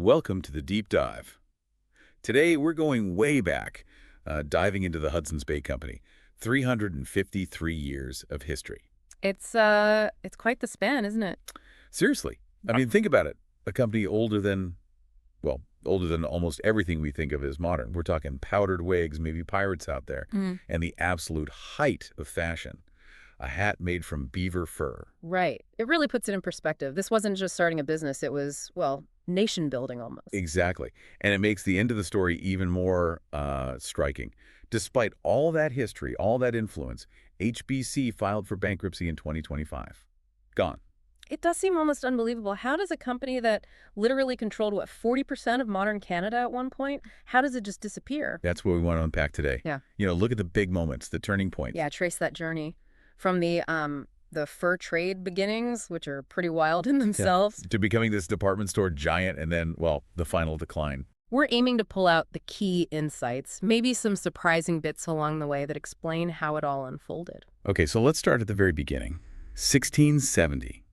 Welcome to the Deep Dive. Today, we're going way back, diving into the Hudson's Bay Company. 353 years of history. It's quite the span, isn't it? Seriously. I mean, think about it. A company older than almost everything we think of as modern. We're talking powdered wigs, maybe pirates out there, and the absolute height of fashion. A hat made from beaver fur. Right. It really puts it in perspective. This wasn't just starting a business. It was, well, nation building almost. Exactly. And it makes the end of the story even more striking. Despite all that history, all that influence, HBC filed for bankruptcy in 2025. Gone. It does seem almost unbelievable. How does a company that literally controlled, 40% of modern Canada at one point, how does it just disappear? That's what we want to unpack today. Yeah. Look at the big moments, the turning points. Yeah, trace that journey from the fur trade beginnings, which are pretty wild in themselves. To becoming this department store giant and then, well, the final decline. We're aiming to pull out the key insights, maybe some surprising bits along the way that explain how it all unfolded. Okay, so let's start at the very beginning. 1670.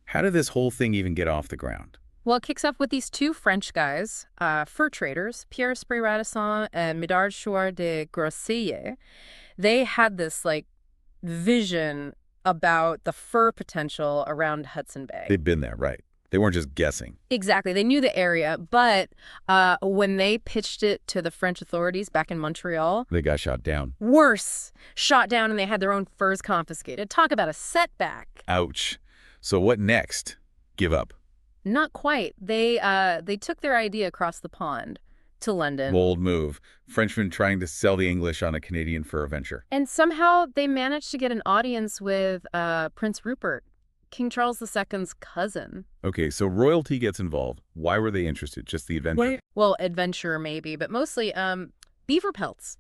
How did this whole thing even get off the ground? Well, it kicks off with these two French guys, fur traders, Pierre Radisson and Médard Chouard de Groseilliers. They had this, vision about the fur potential around Hudson Bay. They've been there, right? They weren't just guessing. Exactly. They knew the area, but when they pitched it to the French authorities back in Montreal... They got shot down. Worse. Shot down and they had their own furs confiscated. Talk about a setback. Ouch. So what next? Give up? Not quite. They took their idea across the pond to London. Bold move. Frenchmen trying to sell the English on a Canadian fur venture. And somehow they managed to get an audience with Prince Rupert, King Charles II's cousin. Okay, so royalty gets involved. Why were they interested? Just the adventure? Well, adventure maybe, but mostly beaver pelts.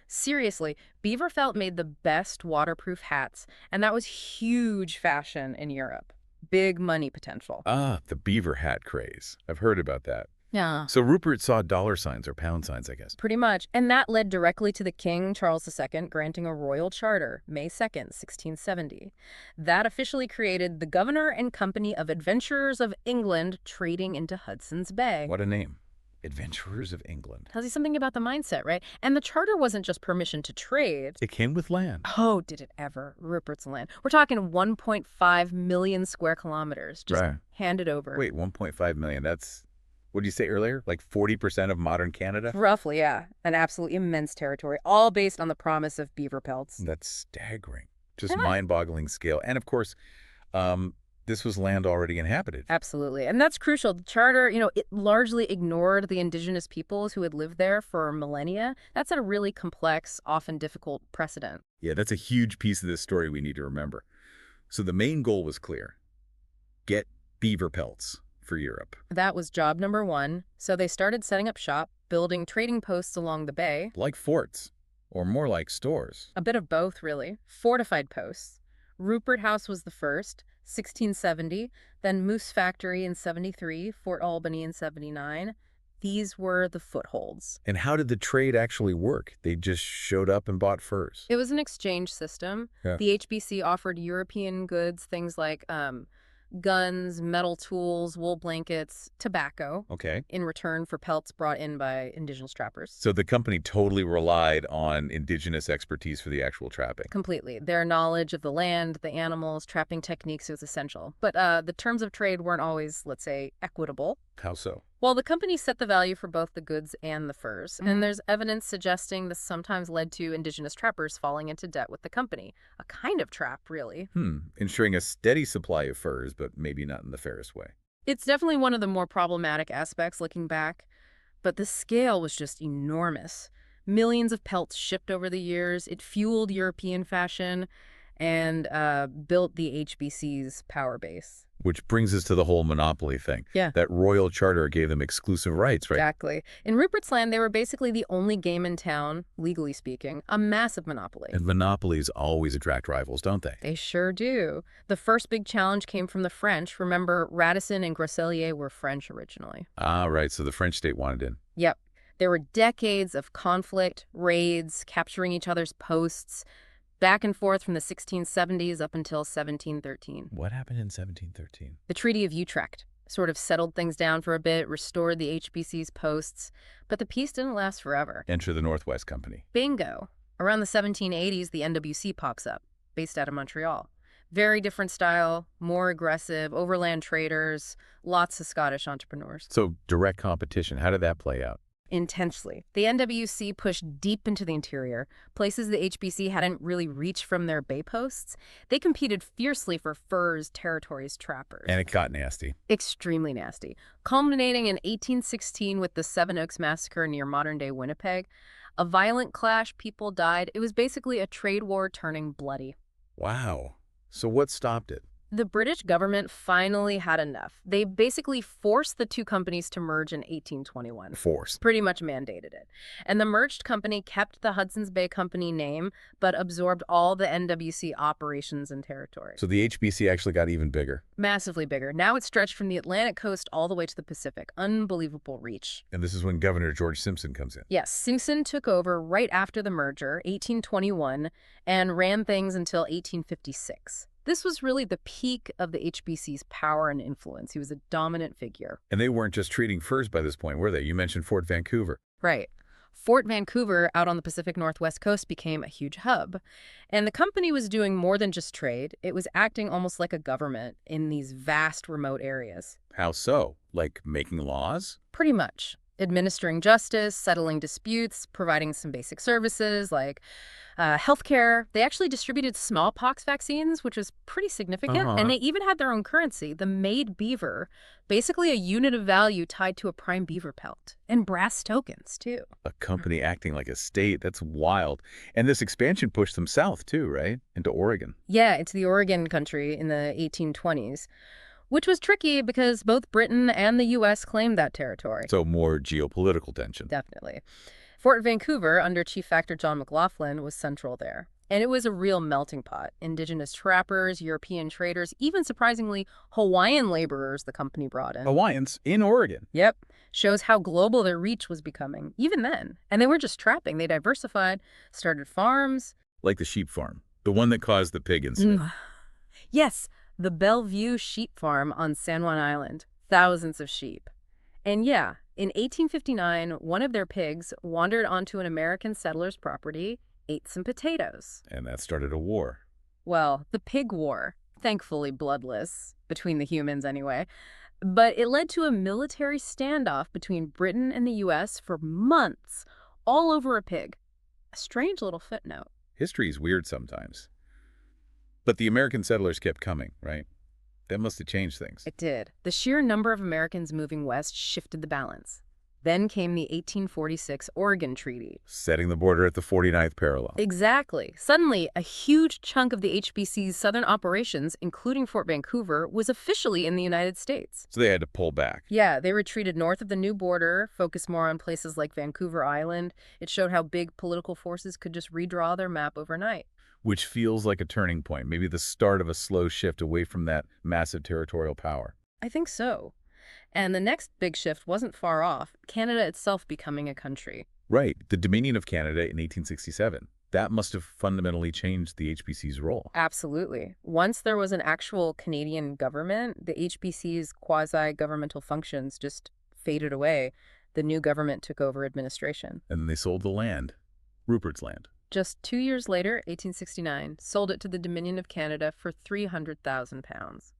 Seriously, beaver felt made the best waterproof hats, and that was huge fashion in Europe. Big money potential. Ah, the beaver hat craze. I've heard about that. Yeah. So Rupert saw dollar signs or pound signs, I guess. Pretty much. And that led directly to the King, Charles II, granting a royal charter, May 2nd, 1670. That officially created the Governor and Company of Adventurers of England trading into Hudson's Bay. What a name. Adventurers of England. Tells you something about the mindset, right? And the charter wasn't just permission to trade. It came with land. Oh, did it ever. Rupert's land. We're talking 1.5 million square kilometers. Just handed over. Wait, 1.5 million. That's, what did you say earlier? Like 40% of modern Canada? Roughly, yeah. An absolutely immense territory, all based on the promise of beaver pelts. That's staggering. Just mind-boggling scale. And of course, this was land already inhabited. Absolutely. And that's crucial. The charter, it largely ignored the indigenous peoples who had lived there for millennia. That's a really complex, often difficult precedent. Yeah, that's a huge piece of this story we need to remember. So the main goal was clear. Get beaver pelts for Europe. That was job number one. So they started setting up shop, building trading posts along the bay. Like forts, or more like stores. A bit of both, really. Fortified posts. Rupert House was the first, 1670, then Moose Factory in 73, Fort Albany in 79. These were the footholds. And how did the trade actually work? They just showed up and bought furs? It was an exchange system. Yeah. The HBC offered European goods, things like guns, metal tools, wool blankets, tobacco. Okay. In return for pelts brought in by indigenous trappers. So the company totally relied on indigenous expertise for the actual trapping. Completely. Their knowledge of the land, the animals, trapping techniques was essential. But the terms of trade weren't always, let's say, equitable. How so? Well, the company set the value for both the goods and the furs, and there's evidence suggesting this sometimes led to indigenous trappers falling into debt with the company. A kind of trap, really. Ensuring a steady supply of furs, but maybe not in the fairest way. It's definitely one of the more problematic aspects looking back, but the scale was just enormous. Millions of pelts shipped over the years. It fueled European fashion and built the HBC's power base. Which brings us to the whole monopoly thing. Yeah. That royal charter gave them exclusive rights, right? Exactly. In Rupert's land, they were basically the only game in town, legally speaking, a massive monopoly. And monopolies always attract rivals, don't they? They sure do. The first big challenge came from the French. Remember, Radisson and Groseilliers were French originally. Ah, right. So the French state wanted in. Yep. There were decades of conflict, raids, capturing each other's posts, back and forth from the 1670s up until 1713. What happened in 1713? The Treaty of Utrecht. sort of settled things down for a bit, restored the HBC's posts, but the peace didn't last forever. Enter the Northwest Company. Bingo. Around the 1780s, the NWC pops up, based out of Montreal. Very different style, more aggressive, overland traders, lots of Scottish entrepreneurs. So direct competition, how did that play out? Intensely. The NWC pushed deep into the interior, places the HBC hadn't really reached from their bay posts. They competed fiercely for furs, territories, trappers. And it got nasty. Extremely nasty. Culminating in 1816 with the Seven Oaks Massacre near modern-day Winnipeg. A violent clash, people died. It was basically a trade war turning bloody. Wow. So what stopped it? The British government finally had enough. They basically forced the two companies to merge in 1821. Forced. Pretty much mandated it. And the merged company kept the Hudson Bay Company name, but absorbed all the NWC operations and territory. So the HBC actually got even bigger. Massively bigger. Now it's stretched from the Atlantic coast all the way to the Pacific. Unbelievable reach. And this is when Governor George Simpson comes in. Yes, Simpson took over right after the merger, 1821, and ran things until 1856. This was really the peak of the HBC's power and influence. He was a dominant figure. And they weren't just treating furs by this point, were they? You mentioned Fort Vancouver. Right. Fort Vancouver out on the Pacific Northwest coast became a huge hub. And the company was doing more than just trade. It was acting almost like a government in these vast remote areas. How so? Like making laws? Pretty much. Administering justice, settling disputes, providing some basic services like healthcare. They actually distributed smallpox vaccines, which was pretty significant. And they even had their own currency, the made beaver, basically a unit of value tied to a prime beaver pelt. And brass tokens, too. A company acting like a state. That's wild. And this expansion pushed them south, too, right? Into Oregon. Yeah, into the Oregon country in the 1820s. Which was tricky because both Britain and the U.S. claimed that territory. So more geopolitical tension. Definitely. Fort Vancouver, under Chief Factor John McLaughlin, was central there. And it was a real melting pot. Indigenous trappers, European traders, even surprisingly, Hawaiian laborers the company brought in. Hawaiians in Oregon. Yep. Shows how global their reach was becoming, even then. And they weren't just trapping. They diversified, started farms. Like the sheep farm. The one that caused the pig incident. Yes. The Bellevue Sheep Farm on San Juan Island. Thousands of sheep. And yeah, in 1859, one of their pigs wandered onto an American settler's property, ate some potatoes. And that started a war. Well, the pig war. Thankfully bloodless, between the humans anyway. But it led to a military standoff between Britain and the U.S. for months, all over a pig. A strange little footnote. History's weird sometimes. But the American settlers kept coming, right? That must have changed things. It did. The sheer number of Americans moving west shifted the balance. Then came the 1846 Oregon Treaty. Setting the border at the 49th parallel. Exactly. Suddenly, a huge chunk of the HBC's southern operations, including Fort Vancouver, was officially in the United States. So they had to pull back. Yeah, they retreated north of the new border, focused more on places like Vancouver Island. It showed how big political forces could just redraw their map overnight. Which feels like a turning point, maybe the start of a slow shift away from that massive territorial power. I think so. And the next big shift wasn't far off, Canada itself becoming a country. Right, the Dominion of Canada in 1867. That must have fundamentally changed the HBC's role. Absolutely. Once there was an actual Canadian government, the HBC's quasi-governmental functions just faded away. The new government took over administration. And then they sold the land, Rupert's Land. Just 2 years later, 1869, sold it to the Dominion of Canada for £300,000.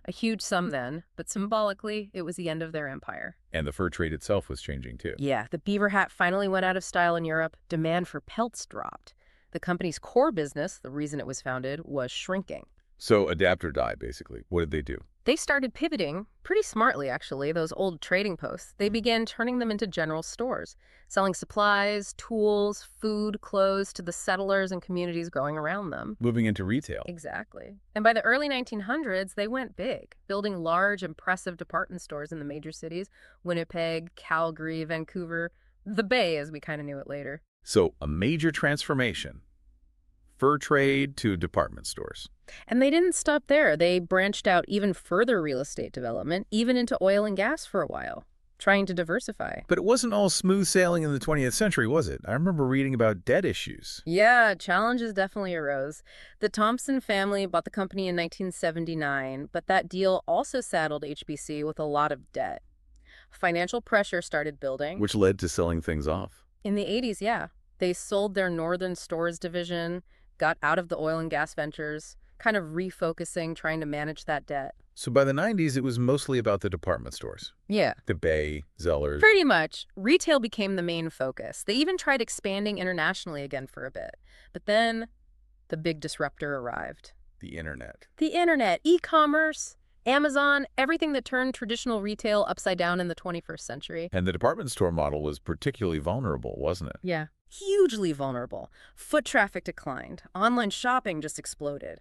A huge sum then, but symbolically, it was the end of their empire. And the fur trade itself was changing too. Yeah, the beaver hat finally went out of style in Europe. Demand for pelts dropped. The company's core business, the reason it was founded, was shrinking. So adapt or die, basically. What did they do? They started pivoting, pretty smartly actually, those old trading posts. They began turning them into general stores, selling supplies, tools, food, clothes to the settlers and communities growing around them. Moving into retail. Exactly. And by the early 1900s, they went big, building large, impressive department stores in the major cities, Winnipeg, Calgary, Vancouver, the Bay as we kind of knew it later. So a major transformation. Fur trade to department stores. And they didn't stop there. They branched out even further real estate development, even into oil and gas for a while. trying to diversify. But it wasn't all smooth sailing in the 20th century, was it? I remember reading about debt issues. Yeah, challenges definitely arose. The Thompson family bought the company in 1979, but that deal also saddled HBC with a lot of debt. Financial pressure started building. Which led to selling things off. In the 80s, yeah. They sold their northern stores division, got out of the oil and gas ventures, kind of refocusing, trying to manage that debt. So by the 90s, it was mostly about the department stores. Yeah. The Bay, Zellers. Pretty much. Retail became the main focus. They even tried expanding internationally again for a bit. But then the big disruptor arrived. The internet. The internet, e-commerce, Amazon, everything that turned traditional retail upside down in the 21st century. And the department store model was particularly vulnerable, wasn't it? Yeah. Hugely vulnerable. Foot traffic declined. Online shopping just exploded.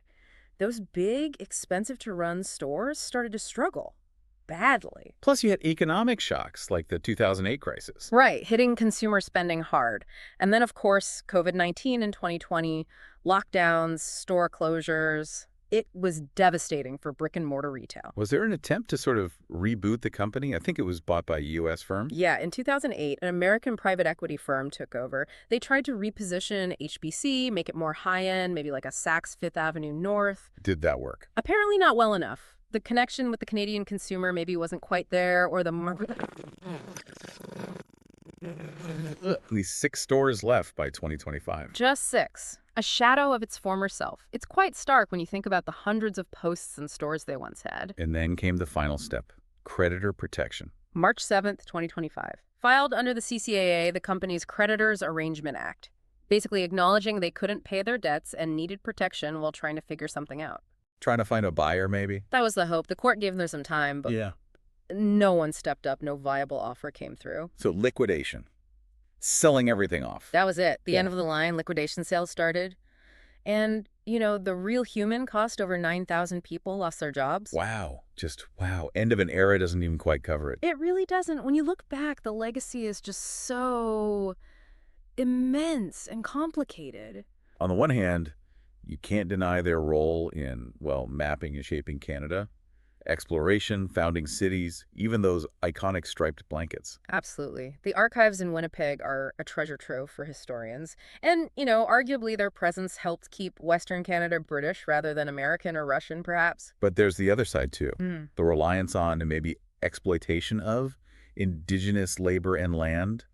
Those big, expensive-to-run stores started to struggle. Badly. Plus, you had economic shocks like the 2008 crisis. Right, hitting consumer spending hard. And then, of course, COVID-19 in 2020, lockdowns, store closures. It was devastating for brick-and-mortar retail. Was there an attempt to sort of reboot the company? I think it was bought by a U.S. firm. Yeah, in 2008, an American private equity firm took over. They tried to reposition HBC, make it more high-end, maybe like a Saks Fifth Avenue North. Did that work? Apparently not well enough. The connection with the Canadian consumer maybe wasn't quite there, or the market. At least 6 stores left by 2025. Just 6. A shadow of its former self. It's quite stark when you think about the hundreds of posts and stores they once had. And then came the final step, creditor protection. March 7th, 2025. Filed under the CCAA, the company's Creditors Arrangement Act, basically acknowledging they couldn't pay their debts and needed protection while trying to figure something out. Trying to find a buyer, maybe? That was the hope. The court gave them some time, but no one stepped up. No viable offer came through. So liquidation. Selling everything off. That was it. The end of the line, liquidation sales started. And, you know, the real human cost over 9,000 people lost their jobs. Wow. Just wow. End of an era doesn't even quite cover it. It really doesn't. When you look back, the legacy is just so immense and complicated. On the one hand, you can't deny their role in, well, mapping and shaping Canada, exploration, founding cities, even those iconic striped blankets. Absolutely. The archives in Winnipeg are a treasure trove for historians. And, you know, arguably their presence helped keep Western Canada British rather than American or Russian, perhaps. But there's the other side, too. The reliance on and maybe exploitation of indigenous labor and land,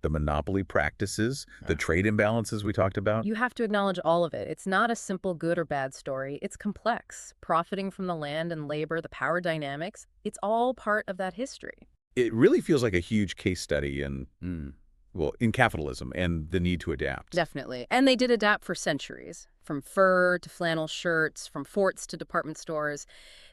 the monopoly practices, the trade imbalances we talked about. You have to acknowledge all of it. It's not a simple good or bad story. It's complex. Profiting from the land and labor, the power dynamics, it's all part of that history. It really feels like a huge case study in, well, in capitalism and the need to adapt. Definitely. And they did adapt for centuries. From fur to flannel shirts, from forts to department stores,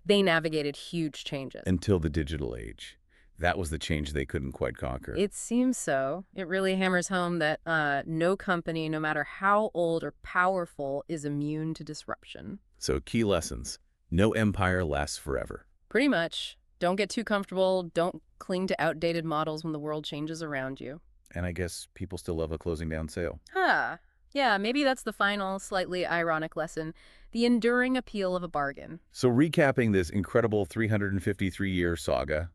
they navigated huge changes. Until the digital age. That was the change they couldn't quite conquer. It seems so. It really hammers home that no company, no matter how old or powerful, is immune to disruption. So key lessons. No empire lasts forever. Pretty much. Don't get too comfortable. Don't cling to outdated models when the world changes around you. And I guess people still love a closing down sale. Yeah, maybe that's the final, slightly ironic lesson. The enduring appeal of a bargain. So recapping this incredible 353-year saga,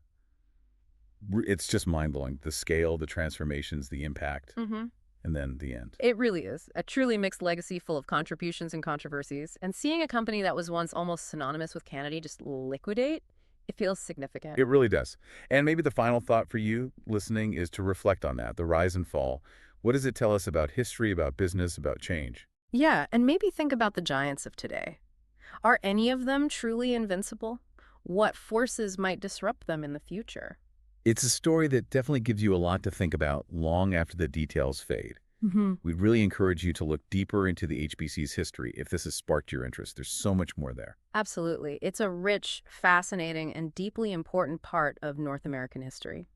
it's just mind-blowing. The scale, the transformations, the impact, and then the end. It really is. A truly mixed legacy full of contributions and controversies. And seeing a company that was once almost synonymous with Canada just liquidate, it feels significant. It really does. And maybe the final thought for you listening is to reflect on that, the rise and fall. What does it tell us about history, about business, about change? Yeah, and maybe think about the giants of today. Are any of them truly invincible? What forces might disrupt them in the future? It's a story that definitely gives you a lot to think about long after the details fade. We'd really encourage you to look deeper into the HBC's history if this has sparked your interest. There's so much more there. Absolutely. It's a rich, fascinating, and deeply important part of North American history.